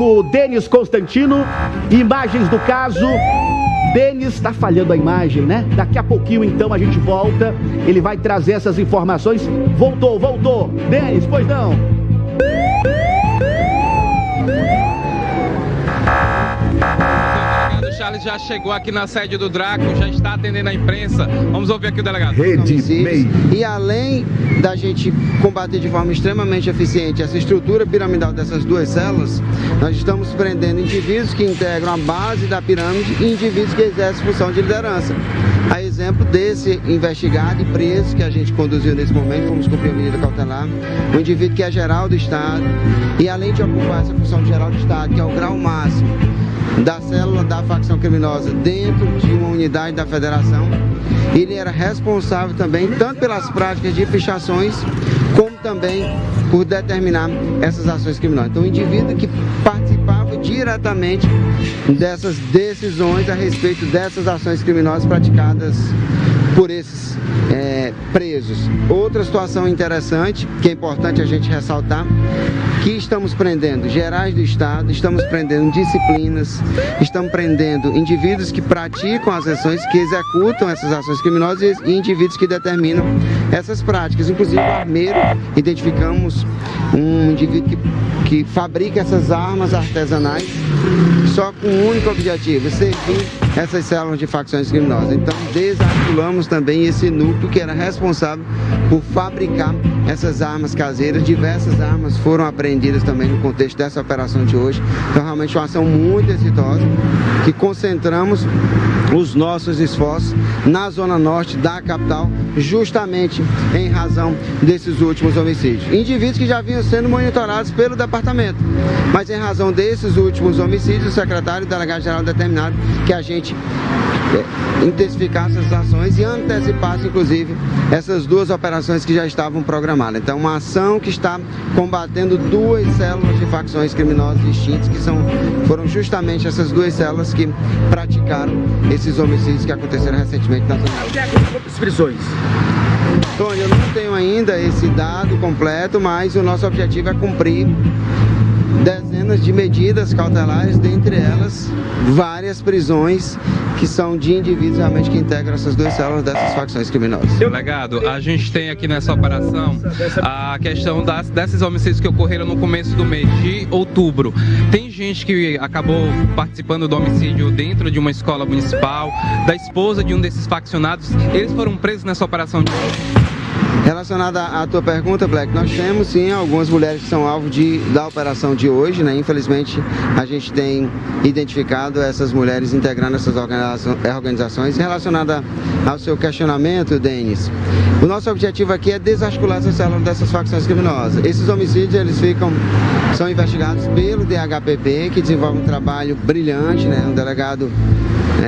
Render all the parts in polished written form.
O Denis Constantino, imagens do caso. Denis está falhando a imagem, né? Daqui a pouquinho, então, a gente volta. Ele vai trazer essas informações. Voltou. Denis, pois não? O Charles já chegou aqui na sede do Draco, já está atendendo a imprensa. Vamos ouvir aqui o delegado. E além da gente combater de forma extremamente eficiente essa estrutura piramidal dessas duas células, nós estamos prendendo indivíduos que integram a base da pirâmide e indivíduos que exercem função de liderança. A exemplo desse investigado e preso que a gente conduziu nesse momento, fomos cumprir a medida cautelar, um indivíduo que é geral do Estado e além de ocupar essa função de geral do Estado, que é o grau máximo da célula da facção criminosa dentro de uma unidade da federação, ele era responsável também tanto pelas práticas de fichações como também por determinar essas ações criminosas. Então, o indivíduo que participava diretamente dessas decisões a respeito dessas ações criminosas praticadas por esses presos. Outra situação interessante, que é importante a gente ressaltar, que estamos prendendo gerais do Estado, estamos prendendo disciplinas, estamos prendendo indivíduos que praticam as ações, que executam essas ações criminosas e indivíduos que determinam essas práticas. Inclusive, o armeiro, identificamos um indivíduo que fabrica essas armas artesanais só com um único objetivo, servir essas células de facções criminosas. Então, desarticulamos também esse núcleo que era responsável por fabricar essas armas caseiras. Diversas armas foram apreendidas também no contexto dessa operação de hoje. Então, realmente uma ação muito exitosa, que concentramos os nossos esforços na zona norte da capital, justamente em razão desses últimos homicídios. Indivíduos que já vinham sendo monitorados pelo departamento, mas em razão desses últimos homicídios, o secretário e o delegado-geral determinaram que a gente intensificasse essas ações e antecipasse, inclusive, essas duas operações que já estavam programadas. Então, uma ação que está combatendo duas células de facções criminosas distintas, que foram justamente essas duas células que praticaram esses homicídios que aconteceram recentemente na zona. Quantas prisões? Tony, eu não tenho ainda esse dado completo, mas o nosso objetivo é cumprir dezenas de medidas cautelares, dentre elas várias prisões que são de indivíduos realmente que integram essas duas células dessas facções criminosas. Delegado, a gente tem aqui nessa operação a questão desses homicídios que ocorreram no começo do mês de outubro. Tem gente que acabou participando do homicídio dentro de uma escola municipal, da esposa de um desses faccionados. Eles foram presos nessa operação de hoje? Relacionada à tua pergunta, Black, nós temos sim algumas mulheres que são alvo da operação de hoje, né? Infelizmente, a gente tem identificado essas mulheres integrando essas organizações. Relacionada ao seu questionamento, Denis, o nosso objetivo aqui é desarticular essas células dessas facções criminosas. Esses homicídios, são investigados pelo DHPP, que desenvolve um trabalho brilhante, né? Um delegado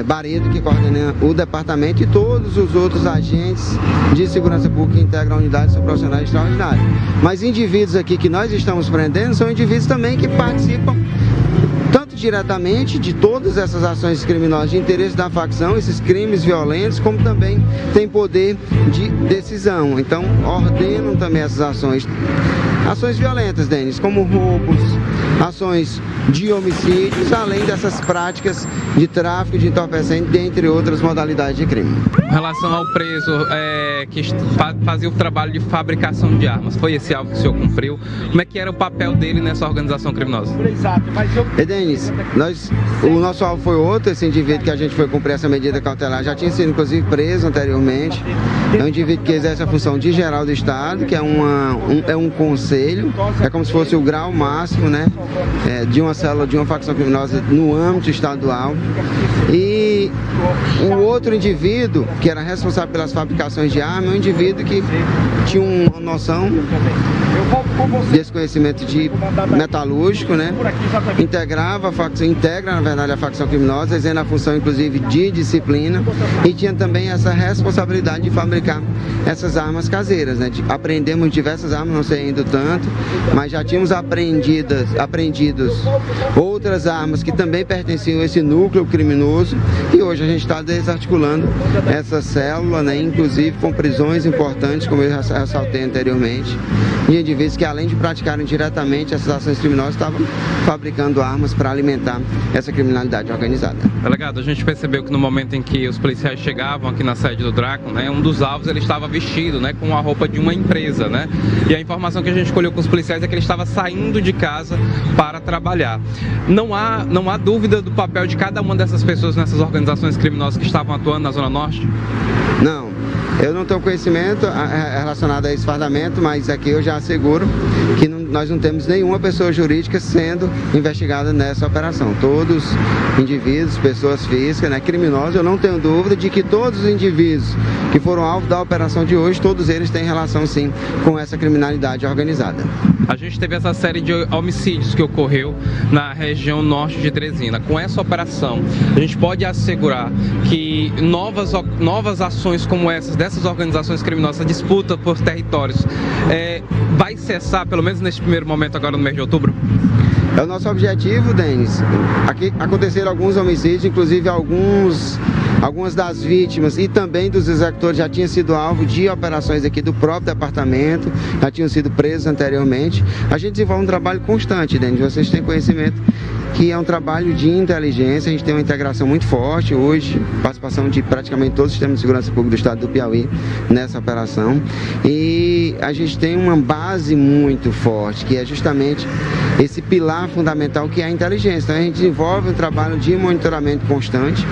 Barreto, que coordena o departamento, e todos os outros agentes de segurança pública que integram a unidade são profissionais extraordinários. Mas indivíduos aqui que nós estamos prendendo são indivíduos também que participam tanto diretamente de todas essas ações criminosas de interesse da facção, esses crimes violentos, como também têm poder de decisão. Então, ordenam também essas ações violentas, Denis, como roubos, ações de homicídios, além dessas práticas de tráfico de entorpecente, dentre outras modalidades de crime. Em relação ao preso que fazia o trabalho de fabricação de armas, foi esse alvo que o senhor cumpriu? Como é que era o papel dele nessa organização criminosa? Denis, o nosso alvo foi outro. Esse indivíduo que a gente foi cumprir essa medida cautelar já tinha sido inclusive preso anteriormente. É um indivíduo que exerce a função de geral do Estado, que é um conselho, é como se fosse o grau máximo, né, de uma célula, de uma facção criminosa no âmbito estadual. E um outro indivíduo que era responsável pelas fabricações de armas, é um indivíduo que tinha uma noção desse conhecimento de metalúrgico, né? Integra, na verdade, a facção criminosa, exercendo a função, inclusive, de disciplina, e tinha também essa responsabilidade de fabricar essas armas caseiras, né? Apreendemos diversas armas, não sei ainda tanto, mas já tínhamos apreendidos outras armas que também pertenciam a esse núcleo criminoso, e hoje a gente está desarticulando essa célula, né, inclusive com prisões importantes, como eu ressaltei anteriormente, de indivíduos que, além de praticarem diretamente essas ações criminosas, estavam fabricando armas para alimentar essa criminalidade organizada. Delegado, a gente percebeu que no momento em que os policiais chegavam aqui na sede do DRACON, né, um dos alvos ele estava vestido, né, com a roupa de uma empresa, né? E a informação que a gente colheu com os policiais é que ele estava saindo de casa para trabalhar. Não há dúvida do papel de cada uma dessas pessoas nessas organizações criminosas que estavam atuando na Zona Norte? Não. Eu não tenho conhecimento relacionado a esse fardamento, mas aqui eu já asseguro que nós não temos nenhuma pessoa jurídica sendo investigada nessa operação. Todos indivíduos, pessoas físicas, né, criminosos, eu não tenho dúvida de que todos os indivíduos que foram alvo da operação de hoje, todos eles têm relação sim com essa criminalidade organizada. A gente teve essa série de homicídios que ocorreu na região norte de Teresina. Com essa operação, a gente pode assegurar que novas ações como dessas organizações criminosas, disputa por territórios, vai cessar, pelo menos neste primeiro momento agora no mês de outubro? É o nosso objetivo, Denis. Aqui aconteceram alguns homicídios, inclusive algumas das vítimas e também dos executores já tinham sido alvo de operações aqui do próprio departamento, já tinham sido presos anteriormente. A gente desenvolve um trabalho constante, Denis. Vocês têm conhecimento que é um trabalho de inteligência, a gente tem uma integração muito forte hoje, participação de praticamente todo o sistema de segurança pública do estado do Piauí nessa operação, e a gente tem uma base muito forte, que é justamente esse pilar fundamental que é a inteligência. Então a gente desenvolve um trabalho de monitoramento constante.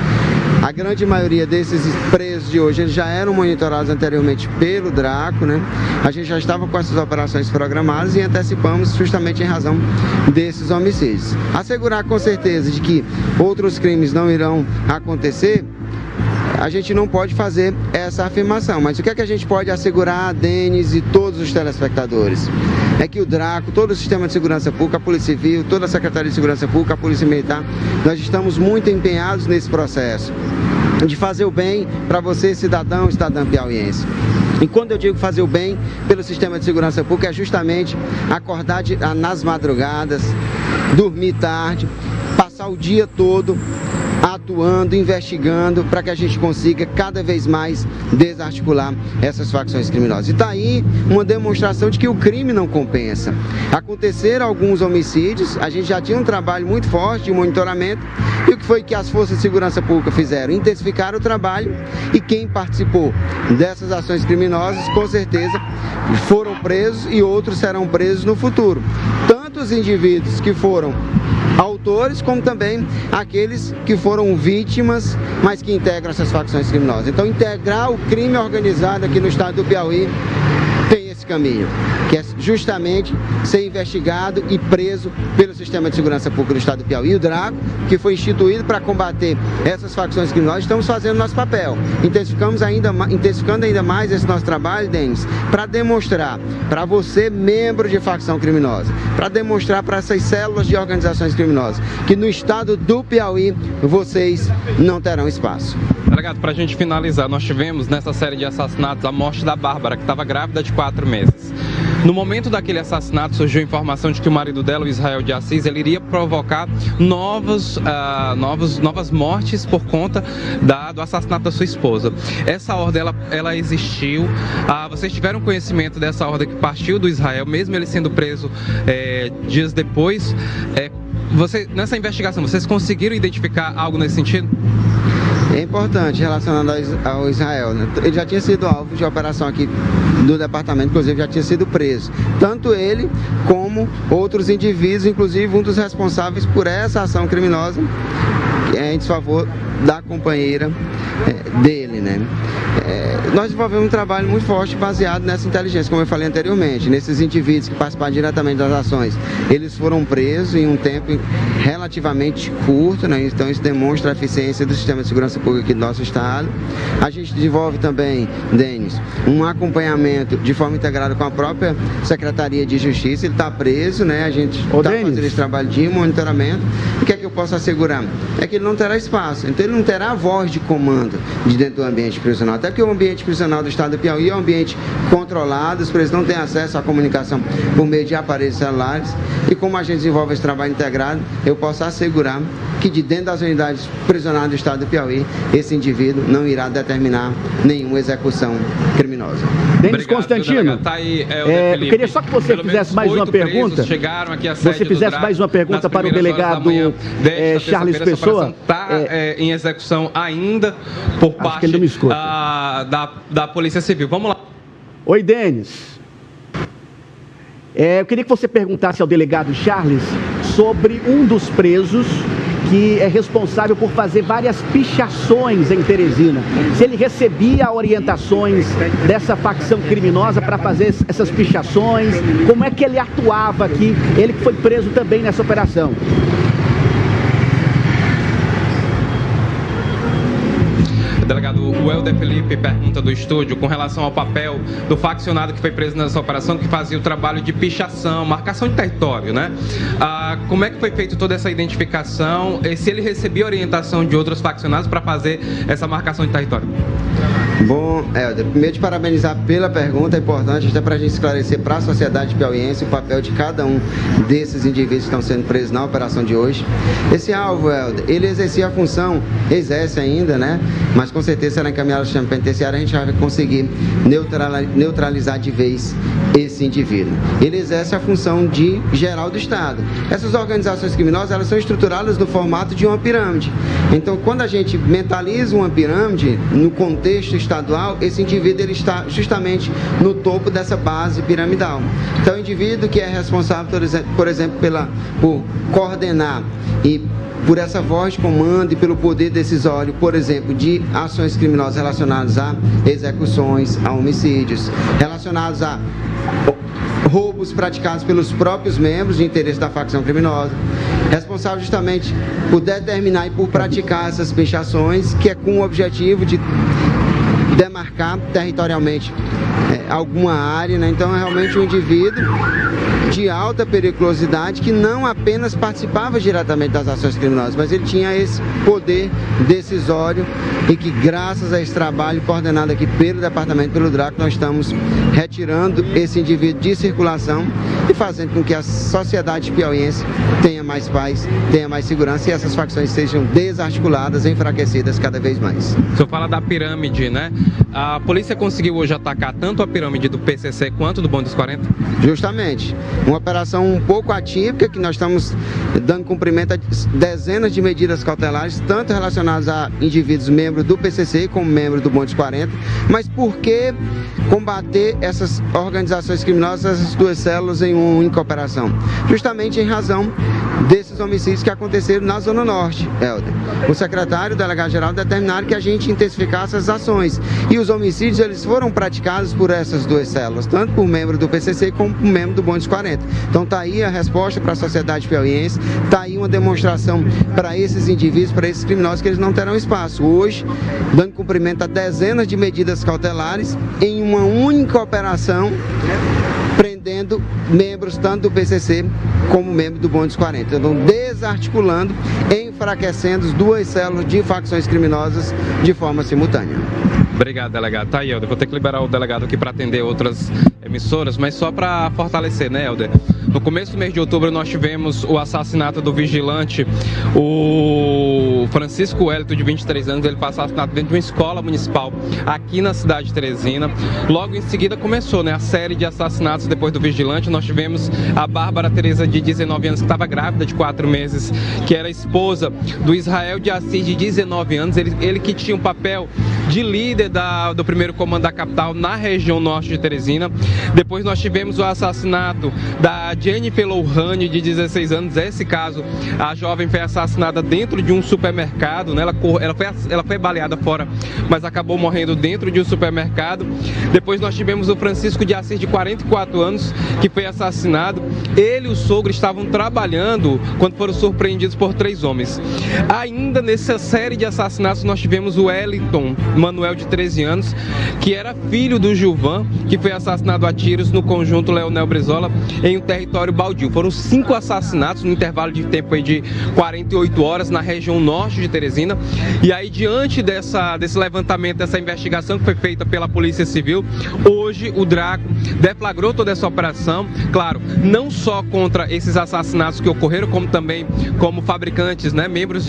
A grande maioria desses presos de hoje eles já eram monitorados anteriormente pelo DRACON, né? A gente já estava com essas operações programadas e antecipamos justamente em razão desses homicídios. Assegurar com certeza de que outros crimes não irão acontecer, a gente não pode fazer essa afirmação, mas o que é que a gente pode assegurar a Denis e todos os telespectadores? É que o DRACON, todo o sistema de segurança pública, a Polícia Civil, toda a Secretaria de Segurança Pública, a Polícia Militar, nós estamos muito empenhados nesse processo de fazer o bem para você, cidadão e cidadã piauiense. E quando eu digo fazer o bem pelo sistema de segurança pública, é justamente acordar nas madrugadas, dormir tarde, passar o dia todo atuando, investigando, para que a gente consiga cada vez mais desarticular essas facções criminosas. E está aí uma demonstração de que o crime não compensa. Aconteceram alguns homicídios, a gente já tinha um trabalho muito forte de monitoramento, e o que foi que as forças de segurança pública fizeram? Intensificaram o trabalho, e quem participou dessas ações criminosas, com certeza, foram presos e outros serão presos no futuro. Tanto os indivíduos que foram autores, como também aqueles que foram vítimas, mas que integram essas facções criminosas. Então, integrar o crime organizado aqui no estado do Piauí tem esse caminho, que é justamente ser investigado e preso pelo Sistema de Segurança Pública do estado do Piauí, o DRACON, que foi instituído para combater essas facções criminosas. Estamos fazendo nosso papel, intensificando ainda mais esse nosso trabalho, Denis, para demonstrar para você, membro de facção criminosa, para demonstrar para essas células de organizações criminosas, que no estado do Piauí vocês não terão espaço. Delegado, para a gente finalizar, nós tivemos nessa série de assassinatos a morte da Bárbara, que estava grávida de 4 meses. No momento daquele assassinato, surgiu a informação de que o marido dela, o Israel de Assis, ele iria provocar novas mortes por conta do assassinato da sua esposa. Essa ordem, ela existiu. Vocês tiveram conhecimento dessa ordem que partiu do Israel, mesmo ele sendo preso dias depois. Nessa investigação, vocês conseguiram identificar algo nesse sentido? É importante relacionado ao Israel, né? Ele já tinha sido alvo de operação aqui do departamento, inclusive já tinha sido preso. Tanto ele como outros indivíduos, inclusive um dos responsáveis por essa ação criminosa, que é em desfavor da companheira dele, né? Nós desenvolvemos um trabalho muito forte baseado nessa inteligência, como eu falei anteriormente, nesses indivíduos que participaram diretamente das ações. Eles foram presos em um tempo relativamente curto, né? Então isso demonstra a eficiência do sistema de segurança pública aqui do nosso estado. A gente desenvolve também, Denis, um acompanhamento de forma integrada com a própria Secretaria de Justiça. Ele está preso, né? A gente está fazendo esse trabalho de monitoramento. E o que é que eu posso assegurar? É que ele não terá espaço, então ele não terá voz de comando de dentro do ambiente prisional, até porque o ambiente prisional do estado do Piauí é um ambiente controlado, os presos não têm acesso à comunicação por meio de aparelhos celulares, e como a gente desenvolve esse trabalho integrado, eu posso assegurar que que de dentro das unidades prisionais do estado do Piauí, esse indivíduo não irá determinar nenhuma execução criminosa. Denis Constantino, tá aí, eu queria só que você fizesse mais uma pergunta. Você fizesse mais uma pergunta para o delegado Charles Pessoa. Está em execução ainda por parte da Polícia Civil. Vamos lá. Oi, Denis. Eu queria que você perguntasse ao delegado Charles sobre um dos presos que é responsável por fazer várias pichações em Teresina. Se ele recebia orientações dessa facção criminosa para fazer essas pichações, como é que ele atuava aqui, ele que foi preso também nessa operação? Delegado, o Helder Felipe pergunta do estúdio com relação ao papel do faccionado que foi preso nessa operação, que fazia o trabalho de pichação, marcação de território, né? Como é que foi feita toda essa identificação? E se ele recebia orientação de outros faccionados para fazer essa marcação de território? Bom, Helder, primeiro te parabenizar pela pergunta, é importante até para a gente esclarecer para a sociedade piauiense o papel de cada um desses indivíduos que estão sendo presos na operação de hoje. Esse alvo, Helder, ele exercia a função, exerce ainda, né? Mas com certeza será encaminhado ao sistema penitenciário, a gente vai conseguir neutralizar de vez esse indivíduo. Ele exerce a função de geral do Estado. Essas organizações criminosas, elas são estruturadas no formato de uma pirâmide. Então, quando a gente mentaliza uma pirâmide no contexto estadual, esse indivíduo ele está justamente no topo dessa base piramidal. Então, o indivíduo que é responsável, por exemplo, por coordenar e por essa voz de comando e pelo poder decisório, por exemplo, de ações criminosas relacionadas a execuções, a homicídios, relacionados a roubos praticados pelos próprios membros de interesse da facção criminosa, responsável justamente por determinar e por praticar essas pichações, que é com o objetivo de demarcar territorialmente alguma área, né? Então é realmente um indivíduo de alta periculosidade que não apenas participava diretamente das ações criminosas, mas ele tinha esse poder decisório e que graças a esse trabalho coordenado aqui pelo departamento, pelo DRACO, nós estamos retirando esse indivíduo de circulação e fazendo com que a sociedade piauiense tenha mais paz, tenha mais segurança e essas facções sejam desarticuladas, enfraquecidas cada vez mais. O senhor fala da pirâmide, né? A polícia conseguiu hoje atacar tanto a pirâmide do PCC quanto do Bonde dos 40? Justamente. Uma operação um pouco atípica, que nós estamos dando cumprimento a dezenas de medidas cautelares, tanto relacionadas a indivíduos membros do PCC como membros do Bonde dos 40. Mas por que combater essas organizações criminosas, essas duas células em uma única operação? Justamente em razão desses homicídios que aconteceram na Zona Norte, Helder. O secretário e o delegado-geral determinaram que a gente intensificasse as ações. E os homicídios, eles foram praticados por essas duas células, tanto por membro do PCC como por membro do Bonde dos 40. Então está aí a resposta para a sociedade piauiense, está aí uma demonstração para esses indivíduos, para esses criminosos, que eles não terão espaço. Hoje, dando cumprimento a dezenas de medidas cautelares em uma única operação, prendendo membros tanto do PCC como membros do Bonde dos 40. Então, desarticulando, enfraquecendo as duas células de facções criminosas de forma simultânea. Obrigado, delegado. Tá aí, Helder. Vou ter que liberar o delegado aqui para atender outras emissoras, mas só para fortalecer, né, Helder? No começo do mês de outubro nós tivemos o assassinato do vigilante, o Francisco Wellington, de 23 anos. Ele foi assassinado dentro de uma escola municipal aqui na cidade de Teresina. Logo em seguida começou, né, a série de assassinatos depois do vigilante. Nós tivemos a Bárbara Tereza, de 19 anos, que estava grávida de 4 meses, que era esposa do Israel de Assis, de 19 anos. Ele que tinha um papel de líder do primeiro comando da capital na região norte de Teresina. Depois nós tivemos o assassinato da Jennifer Lohane, de 16 anos. Esse caso, a jovem foi assassinada dentro de um supermercado, né? Ela foi baleada fora, mas acabou morrendo dentro de um supermercado. Depois nós tivemos o Francisco de Assis, de 44 anos, que foi assassinado. Ele e o sogro estavam trabalhando quando foram surpreendidos por 3 homens. Ainda nessa série de assassinatos nós tivemos o Wellington, Manuel, de 13 anos, que era filho do Gilvan, que foi assassinado a tiros no conjunto Leonel Brizola, em um território baldio. Foram 5 assassinatos no intervalo de tempo aí de 48 horas na região norte de Teresina. E aí, diante desse levantamento, dessa investigação que foi feita pela Polícia Civil, hoje o Draco deflagrou toda essa operação, claro, não só contra esses assassinatos que ocorreram, como também como fabricantes, né, membros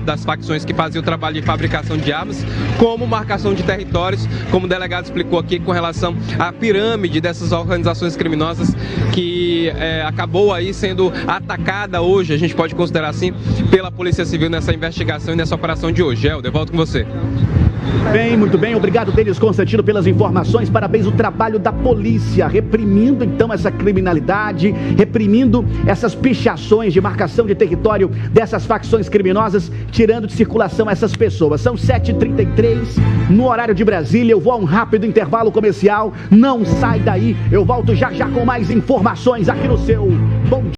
das facções que faziam o trabalho de fabricação de armas, como marcação de territórios, como o delegado explicou aqui, com relação à pirâmide dessas organizações criminosas que acabou aí sendo atacada hoje, a gente pode considerar assim, pela Polícia Civil nessa investigação e nessa operação de hoje. Helder, volto com você. Bem, muito bem, obrigado, Denis Constantino, pelas informações. Parabéns, o trabalho da polícia, reprimindo então essa criminalidade, reprimindo essas pichações de marcação de território dessas facções criminosas, tirando de circulação essas pessoas. São 7h33 no horário de Brasília. Eu vou a um rápido intervalo comercial, não sai daí, eu volto já já com mais informações aqui no seu Bom Dia.